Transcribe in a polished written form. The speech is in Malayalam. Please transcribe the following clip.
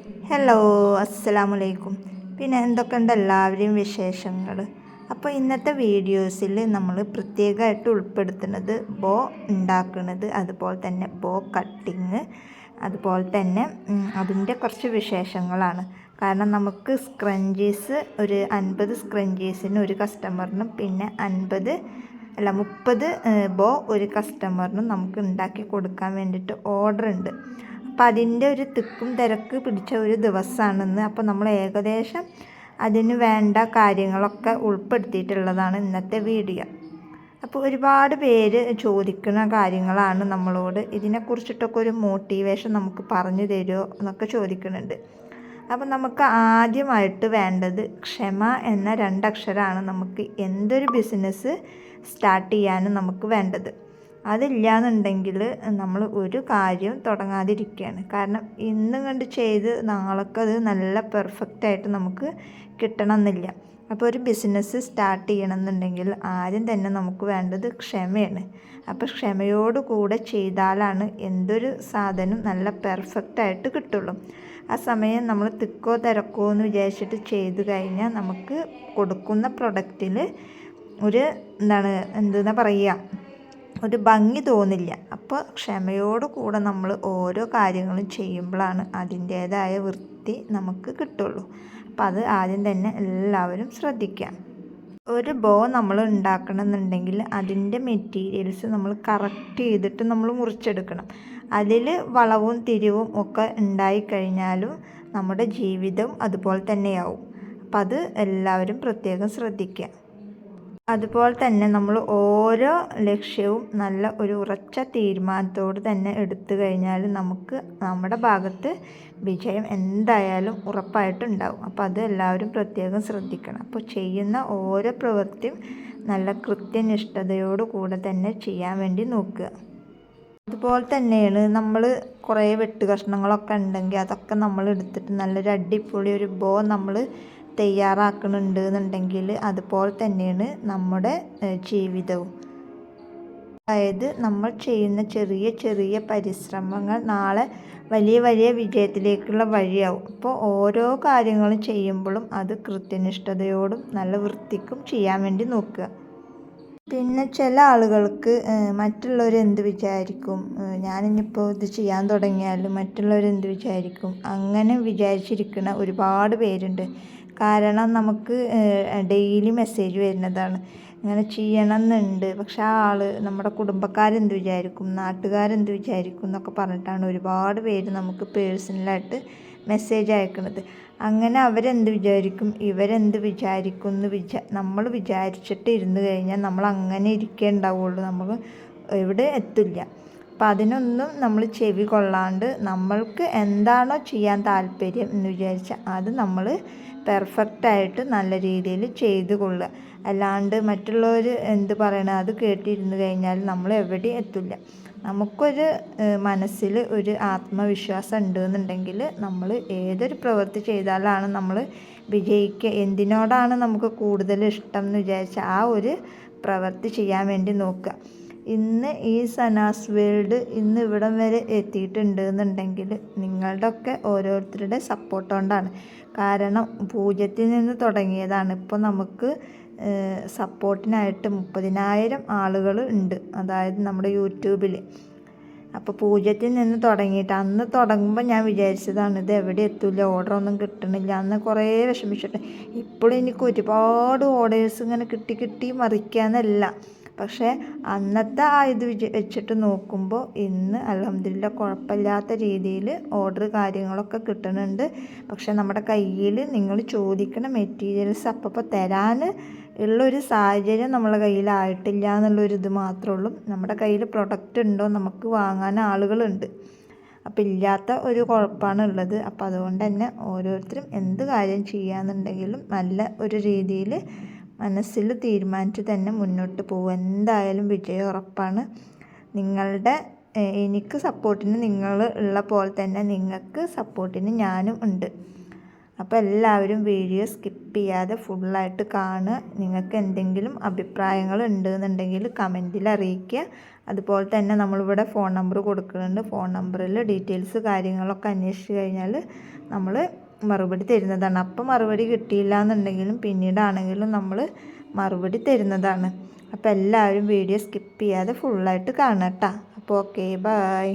ഹലോ, അസ്സലാമലൈക്കും. പിന്നെ എന്തൊക്കെയുണ്ട് എല്ലാവരെയും വിശേഷങ്ങൾ? അപ്പോൾ ഇന്നത്തെ വീഡിയോസിൽ നമ്മൾ പ്രത്യേകമായിട്ട് ഉൾപ്പെടുത്തുന്നത് ബോ ഉണ്ടാക്കുന്നത്, അതുപോലെ തന്നെ ബോ കട്ടിങ്, അതുപോലെ തന്നെ അതിൻ്റെ കുറച്ച് വിശേഷങ്ങളാണ്. കാരണം നമുക്ക് സ്ക്രഞ്ചീസ് ഒരു 50 സ്ക്രഞ്ചീസിന് ഒരു കസ്റ്റമറിനും പിന്നെ 30 ബോ ഒരു കസ്റ്റമറിനും നമുക്ക് ഉണ്ടാക്കി കൊടുക്കാൻ വേണ്ടിയിട്ട് ഓർഡർ ഉണ്ട്. അപ്പം അതിൻ്റെ ഒരു തിക്കും തിരക്ക് പിടിച്ച ഒരു ദിവസമാണെന്ന്. അപ്പോൾ നമ്മൾ ഏകദേശം അതിന് വേണ്ട കാര്യങ്ങളൊക്കെ ഉൾപ്പെടുത്തിയിട്ടുള്ളതാണ് ഇന്നത്തെ വീഡിയോ. അപ്പോൾ ഒരുപാട് പേര് ചോദിക്കുന്ന കാര്യങ്ങളാണ് നമ്മളോട്. ഇതിനെക്കുറിച്ചിട്ടൊക്കെ ഒരു മോട്ടിവേഷൻ നമുക്ക് പറഞ്ഞു തരുമോ എന്നൊക്കെ ചോദിക്കുന്നുണ്ട്. അപ്പം നമുക്ക് ആദ്യമായിട്ട് വേണ്ടത് ക്ഷമ എന്ന 2 അക്ഷരമാണ് നമുക്ക് എന്തൊരു ബിസിനസ് സ്റ്റാർട്ട് ചെയ്യാനും നമുക്ക് വേണ്ടത്. അതില്ലാന്നുണ്ടെങ്കിൽ നമ്മൾ ഒരു കാര്യം തുടങ്ങാതിരിക്കുകയാണ്. കാരണം ഇന്നും കണ്ട് ചെയ്ത് നാളേക്ക് അത് നല്ല പെർഫെക്റ്റായിട്ട് നമുക്ക് കിട്ടണമെന്നില്ല. അപ്പോൾ ഒരു ബിസിനസ് സ്റ്റാർട്ട് ചെയ്യണമെന്നുണ്ടെങ്കിൽ ആദ്യം തന്നെ നമുക്ക് വേണ്ടത് ക്ഷമയാണ്. അപ്പോൾ ക്ഷമയോട് കൂടെ ചെയ്താലാണ് എന്തൊരു സാധനം നല്ല പെർഫെക്റ്റായിട്ട് കിട്ടുള്ളൂ. ആ സമയം നമ്മൾ തിക്കോ തിരക്കോ എന്ന് വിചാരിച്ചിട്ട് ചെയ്ത് കഴിഞ്ഞാൽ നമുക്ക് കൊടുക്കുന്ന പ്രൊഡക്റ്റിൽ ഒരു എന്തെന്നാ പറയുക, ഒരു ഭംഗി തോന്നില്ല. അപ്പോൾ ക്ഷമയോട് കൂടെ നമ്മൾ ഓരോ കാര്യങ്ങളും ചെയ്യുമ്പോഴാണ് അതിൻ്റേതായ വൃത്തി നമുക്ക് കിട്ടുള്ളൂ. അപ്പോൾ അത് ആദ്യം തന്നെ എല്ലാവരും ശ്രദ്ധിക്കാം. ഒരു ബോ നമ്മൾ ഉണ്ടാക്കണമെന്നുണ്ടെങ്കിൽ അതിൻ്റെ മെറ്റീരിയൽസ് നമ്മൾ കറക്റ്റ് ചെയ്തിട്ട് നമ്മൾ മുറിച്ചെടുക്കണം. അതിൽ വളവും തിരിവും ഒക്കെ ഉണ്ടായിക്കഴിഞ്ഞാലും നമ്മുടെ ജീവിതം അതുപോലെ തന്നെയാവും. അപ്പം അത് എല്ലാവരും പ്രത്യേകം ശ്രദ്ധിക്കുക. അതുപോലെ തന്നെ നമ്മൾ ഓരോ ലക്ഷ്യവും നല്ല ഒരു ഉറച്ച തീരുമാനത്തോട് തന്നെ എടുത്തു കഴിഞ്ഞാൽ നമുക്ക് നമ്മുടെ ഭാഗത്ത് വിജയം എന്തായാലും ഉറപ്പായിട്ടുണ്ടാവും. അപ്പോൾ അത് എല്ലാവരും പ്രത്യേകം ശ്രദ്ധിക്കണം. അപ്പോൾ ചെയ്യുന്ന ഓരോ പ്രവൃത്തിയും നല്ല കൃത്യനിഷ്ഠതയോടു കൂടെ തന്നെ ചെയ്യാൻ വേണ്ടി നോക്കുക. അതുപോലെ തന്നെയാണ് നമ്മൾ കുറേ വെട്ട് കഷ്ണങ്ങളൊക്കെ ഉണ്ടെങ്കിൽ അതൊക്കെ നമ്മൾ എടുത്തിട്ട് നല്ലൊരു അടിപൊളി ഒരു ബോ നമ്മൾ തയ്യാറാക്കുന്നുണ്ട് എന്നുണ്ടെങ്കിൽ അതുപോലെ തന്നെയാണ് നമ്മുടെ ജീവിതവും. അതായത് നമ്മൾ ചെയ്യുന്ന ചെറിയ ചെറിയ പരിശ്രമങ്ങൾ നാളെ വലിയ വലിയ വിജയത്തിലേക്കുള്ള വഴിയാവും. അപ്പോൾ ഓരോ കാര്യങ്ങളും ചെയ്യുമ്പോഴും അത് കൃത്യനിഷ്ഠതയോടും നല്ല വൃത്തിക്കും ചെയ്യാൻ വേണ്ടി നോക്കുക. പിന്നെ ചില ആളുകൾക്ക് മറ്റുള്ളവർ എന്ത് വിചാരിക്കും, ഞാനിനിപ്പോൾ ഇത് ചെയ്യാൻ തുടങ്ങിയാൽ മറ്റുള്ളവർ എന്ത് വിചാരിക്കും, അങ്ങനെ വിചാരിച്ചിരിക്കുന്ന ഒരുപാട് പേരുണ്ട്. കാരണം നമുക്ക് ഡെയിലി മെസ്സേജ് വരുന്നതാണ് ഇങ്ങനെ ചെയ്യണം എന്നുണ്ട്, പക്ഷെ ആ ആൾ നമ്മുടെ കുടുംബക്കാരെന്ത് വിചാരിക്കും, നാട്ടുകാരെന്ത് വിചാരിക്കും എന്നൊക്കെ പറഞ്ഞിട്ടാണ് ഒരുപാട് പേര് നമുക്ക് പേഴ്സണലായിട്ട് മെസ്സേജ് അയക്കുന്നത്. അങ്ങനെ അവരെന്ത് വിചാരിക്കും, ഇവരെന്ത് വിചാരിക്കും എന്ന് നമ്മൾ വിചാരിച്ചിട്ട് ഇരുന്ന് കഴിഞ്ഞാൽ നമ്മൾ അങ്ങനെ ഇരിക്കേ ഉണ്ടാവുള്ളൂ, നമ്മൾ എവിടെ എത്തില്ല. അപ്പം അതിനൊന്നും നമ്മൾ ചെവി കൊള്ളാണ്ട് നമ്മൾക്ക് എന്താണോ ചെയ്യാൻ താല്പര്യം എന്ന് വിചാരിച്ചാൽ അത് നമ്മൾ പെർഫെക്റ്റായിട്ട് നല്ല രീതിയിൽ ചെയ്ത് കൊള്ളുക. അല്ലാണ്ട് മറ്റുള്ളവർ എന്ത് പറയണത് അത് കേട്ടിരുന്ന് കഴിഞ്ഞാൽ നമ്മൾ എവിടെയും എത്തില്ല. നമുക്കൊരു മനസ്സിൽ ഒരു ആത്മവിശ്വാസം ഉണ്ടെന്നുണ്ടെങ്കിൽ നമ്മൾ ഏതൊരു പ്രവൃത്തി ചെയ്താലാണ് നമ്മൾ വിജയിക്കുക, എന്തിനോടാണ് നമുക്ക് കൂടുതൽ ഇഷ്ടം എന്ന് വിചാരിച്ചാൽ ആ ഒരു പ്രവൃത്തി ചെയ്യാൻ വേണ്ടി നോക്കുക. ഇന്ന് ഈ സനാസ് വേൾഡ് ഇന്ന് ഇവിടം വരെ എത്തിയിട്ടുണ്ട് എന്നുണ്ടെങ്കിൽ നിങ്ങളുടെയൊക്കെ ഓരോരുത്തരുടെ സപ്പോർട്ട് കൊണ്ടാണ്. കാരണം 0 നിന്ന് തുടങ്ങിയതാണ്. ഇപ്പോൾ നമുക്ക് സപ്പോർട്ടിനായിട്ട് 30,000 ആളുകൾ ഉണ്ട്, അതായത് നമ്മുടെ യൂട്യൂബിൽ. അപ്പോൾ 0 നിന്ന് തുടങ്ങിയിട്ട് അന്ന് തുടങ്ങുമ്പോൾ ഞാൻ വിചാരിച്ചതാണ് ഇത് എവിടെ എത്തില്ല, ഓർഡറൊന്നും കിട്ടണില്ല, അന്ന് കുറേ വിഷമിച്ചിട്ട്. ഇപ്പോഴും എനിക്ക് ഒരുപാട് ഓർഡേഴ്സ് ഇങ്ങനെ കിട്ടി മറിക്കാന്നല്ല, പക്ഷേ അന്നത്തെ ആ ഇത് വെച്ചിട്ട് നോക്കുമ്പോൾ ഇന്ന് അൽഹംദുലില്ലാ കുഴപ്പമില്ലാത്ത രീതിയിൽ ഓർഡർ കാര്യങ്ങളൊക്കെ കിട്ടുന്നുണ്ട്. പക്ഷേ നമ്മുടെ കയ്യിൽ നിങ്ങൾ ചോദിക്കുന്ന മെറ്റീരിയൽസ് അപ്പോൾ തരാൻ ഉള്ളൊരു സാഹചര്യം നമ്മളെ കയ്യിലായിട്ടില്ല എന്നുള്ളൊരിത് മാത്രമേ ഉള്ളൂ. നമ്മുടെ കയ്യിൽ പ്രൊഡക്റ്റ് ഉണ്ടോ, നമുക്ക് വാങ്ങാൻ ആളുകളുണ്ട്, അപ്പോൾ ഇല്ലാത്ത ഒരു കുഴപ്പമാണ് ഉള്ളത്. അപ്പോൾ അതുകൊണ്ട് തന്നെ ഓരോരുത്തരും എന്ത് കാര്യം ചെയ്യാന്നുണ്ടെങ്കിലും നല്ല ഒരു രീതിയിൽ മനസ്സിൽ തീരുമാനിച്ച് തന്നെ മുന്നോട്ട് പോകും. എന്തായാലും വിജയം ഉറപ്പാണ്. നിങ്ങളുടെ എനിക്ക് സപ്പോർട്ടിന് നിങ്ങൾ ഉള്ള പോലെ തന്നെ നിങ്ങൾക്ക് സപ്പോർട്ടിന് ഞാനും ഉണ്ട്. അപ്പോൾ എല്ലാവരും വീഡിയോ സ്കിപ്പ് ചെയ്യാതെ ഫുള്ളായിട്ട് കാണുക. നിങ്ങൾക്ക് എന്തെങ്കിലും അഭിപ്രായങ്ങൾ ഉണ്ടെന്നുണ്ടെങ്കിൽ കമൻറ്റിൽ അറിയിക്കുക. അതുപോലെ തന്നെ നമ്മളിവിടെ ഫോൺ നമ്പർ കൊടുക്കുന്നുണ്ട്. ഫോൺ നമ്പറിൽ ഡീറ്റെയിൽസ് കാര്യങ്ങളൊക്കെ അന്വേഷിച്ച് കഴിഞ്ഞാൽ നമ്മൾ മറുപടി തരുന്നതാണ്. അപ്പോൾ മറുപടി കിട്ടിയില്ല എന്നുണ്ടെങ്കിലും പിന്നീടാണെങ്കിലും നമ്മൾ മറുപടി തരുന്നതാണ്. അപ്പോൾ എല്ലാവരും വീഡിയോ സ്കിപ്പ് ചെയ്യാതെ ഫുള്ളായിട്ട് കാണാം കേട്ടോ. അപ്പോൾ ഓക്കെ, ബായ്.